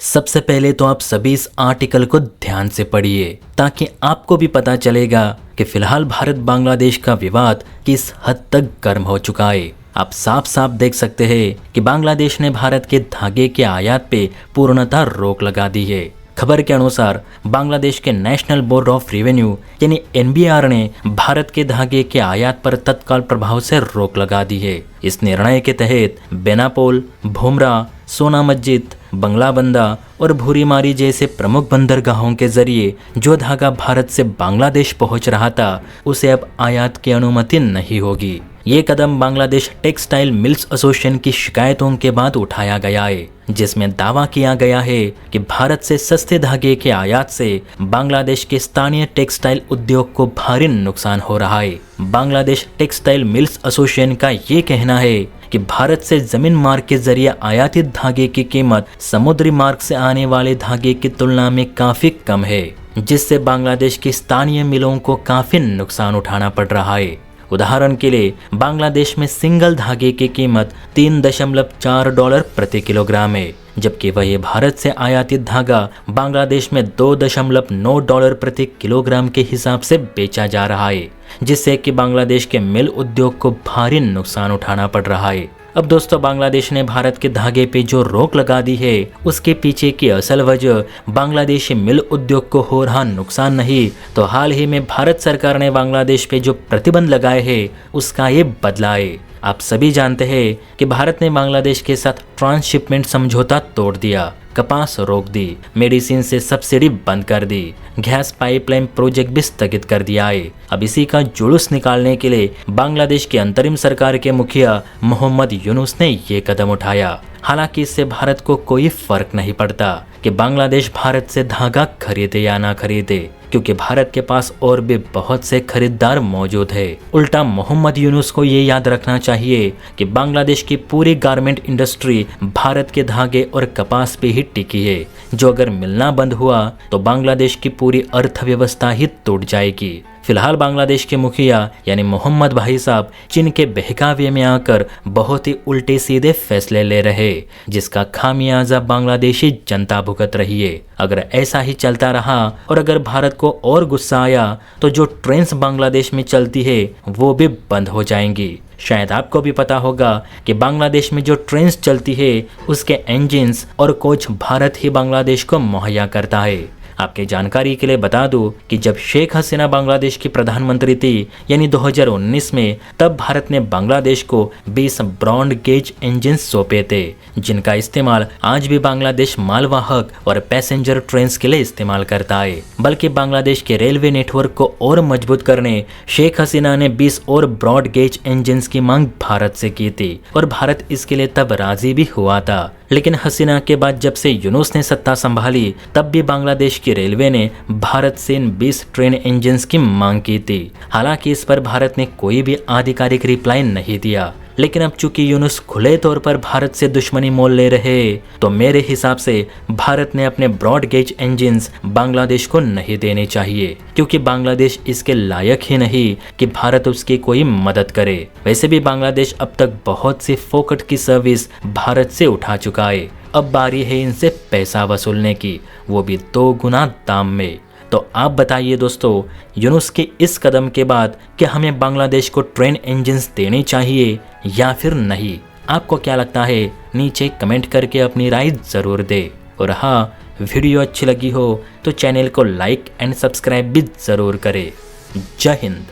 सबसे पहले तो आप सभी इस आर्टिकल को ध्यान से पढ़िए ताकि आपको भी पता चलेगा कि फिलहाल भारत बांग्लादेश का विवाद किस हद तक गर्म हो चुका है। आप साफ साफ देख सकते हैं कि बांग्लादेश ने भारत के धागे के आयात पे पूर्णतः रोक लगा दी है। खबर के अनुसार बांग्लादेश के नेशनल बोर्ड ऑफ रेवेन्यू यानी एनबीआर ने भारत के धागे के आयात पर तत्काल प्रभाव से रोक लगा दी है। इस निर्णय के तहत बेनापोल, भूमरा, सोना मस्जिद, बंगलाबंदा और भूरीमारी जैसे प्रमुख बंदरगाहों के जरिए जो धागा भारत से बांग्लादेश पहुंच रहा था उसे अब आयात की अनुमति नहीं होगी। ये कदम बांग्लादेश टेक्सटाइल मिल्स एसोसिएशन की शिकायतों के बाद उठाया गया है, जिसमें दावा किया गया है कि भारत से सस्ते धागे के आयात से बांग्लादेश के स्थानीय टेक्सटाइल उद्योग को भारी नुकसान हो रहा है। बांग्लादेश टेक्सटाइल मिल्स एसोसिएशन का ये कहना है कि भारत से जमीन मार्ग के जरिए आयातित धागे की कीमत समुद्री मार्ग से आने वाले धागे की तुलना में काफी कम है, जिससे बांग्लादेश की स्थानीय मिलों को काफी नुकसान उठाना पड़ रहा है। उदाहरण के लिए बांग्लादेश में सिंगल धागे की कीमत $3.4 प्रति किलोग्राम है, जबकि वही भारत से आयातित धागा बांग्लादेश में $2.9 प्रति किलोग्राम के हिसाब से बेचा जा रहा है, जिससे कि बांग्लादेश के मिल उद्योग को भारी नुकसान उठाना पड़ रहा है। अब दोस्तों, बांग्लादेश ने भारत के धागे पे जो रोक लगा दी है उसके पीछे की असल वजह बांग्लादेशी मिल उद्योग को हो रहा नुकसान नहीं, तो हाल ही में भारत सरकार ने बांग्लादेश पे जो प्रतिबंध लगाए हैं उसका ये बदला है। आप सभी जानते हैं कि भारत ने बांग्लादेश के साथ ट्रांसशिपमेंट समझौता तोड़ दिया, कपास रोक दी, मेडिसिन से सब्सिडी बंद कर दी, गैस पाइपलाइन प्रोजेक्ट भी स्थगित कर दिया है। अब इसी का जुलूस निकालने के लिए बांग्लादेश की अंतरिम सरकार के मुखिया मोहम्मद यूनुस ने ये कदम उठाया। हालांकि इससे भारत को कोई फर्क नहीं पड़ता कि बांग्लादेश भारत से धागा खरीदे या ना खरीदे, क्योंकि भारत के पास और भी बहुत से खरीदार मौजूद है। उल्टा मोहम्मद यूनुस को ये याद रखना चाहिए कि बांग्लादेश की पूरी गारमेंट इंडस्ट्री भारत के धागे और कपास पे ही टिकी है, जो अगर मिलना बंद हुआ तो बांग्लादेश की पूरी अर्थव्यवस्था ही टूट जाएगी। फिलहाल बांग्लादेश के मुखिया यानी मोहम्मद भाई साहब चीन के बहकावे में आकर बहुत ही उल्टे सीधे फैसले ले रहे, जिसका खामियाजा बांग्लादेशी जनता भुगत रही है। अगर ऐसा ही चलता रहा और अगर भारत को और गुस्सा आया तो जो ट्रेन्स बांग्लादेश में चलती है वो भी बंद हो जाएंगी। शायद आपको भी पता होगा कि बांग्लादेश में जो ट्रेन्स चलती है उसके इंजन्स और कोच भारत ही बांग्लादेश को मुहैया करता है। आपके जानकारी के लिए बता दूं कि जब शेख हसीना बांग्लादेश की प्रधानमंत्री थी यानी 2019 में, तब भारत ने बांग्लादेश को 20 ब्रॉड गेज इंजन सौंपे थे, जिनका इस्तेमाल आज भी बांग्लादेश मालवाहक और पैसेंजर ट्रेन के लिए इस्तेमाल करता है। बल्कि बांग्लादेश के रेलवे नेटवर्क को और मजबूत करने शेख हसीना ने 20 और ब्रॉड गेज इंजन की मांग भारत से की थी और भारत इसके लिए तब राजी भी हुआ था। लेकिन हसीना के बाद जब से यूनुस ने सत्ता संभाली तब भी बांग्लादेश की रेलवे ने भारत से इन 20 ट्रेन इंजन्स की मांग की थी। हालांकि इस पर भारत ने कोई भी आधिकारिक रिप्लाई नहीं दिया। लेकिन अब चूंकि यूनुस खुले तौर पर भारत से दुश्मनी मोल ले रहे, तो मेरे हिसाब से भारत ने अपने ब्रॉड गेज इंजन्स बांग्लादेश को नहीं देने चाहिए, क्योंकि बांग्लादेश इसके लायक ही नहीं कि भारत उसकी कोई मदद करे। वैसे भी बांग्लादेश अब तक बहुत सी फोकट की सर्विस भारत से उठा चुका है। अब बारी है इनसे पैसा वसूलने की, वो भी 2 गुना दाम में। तो आप बताइए दोस्तों, यूनुस के इस कदम के बाद क्या हमें बांग्लादेश को ट्रेन इंजन्स देने चाहिए या फिर नहीं? आपको क्या लगता है? नीचे कमेंट करके अपनी राय ज़रूर दे। और हाँ, वीडियो अच्छी लगी हो तो चैनल को लाइक एंड सब्सक्राइब भी ज़रूर करें। जय हिंद।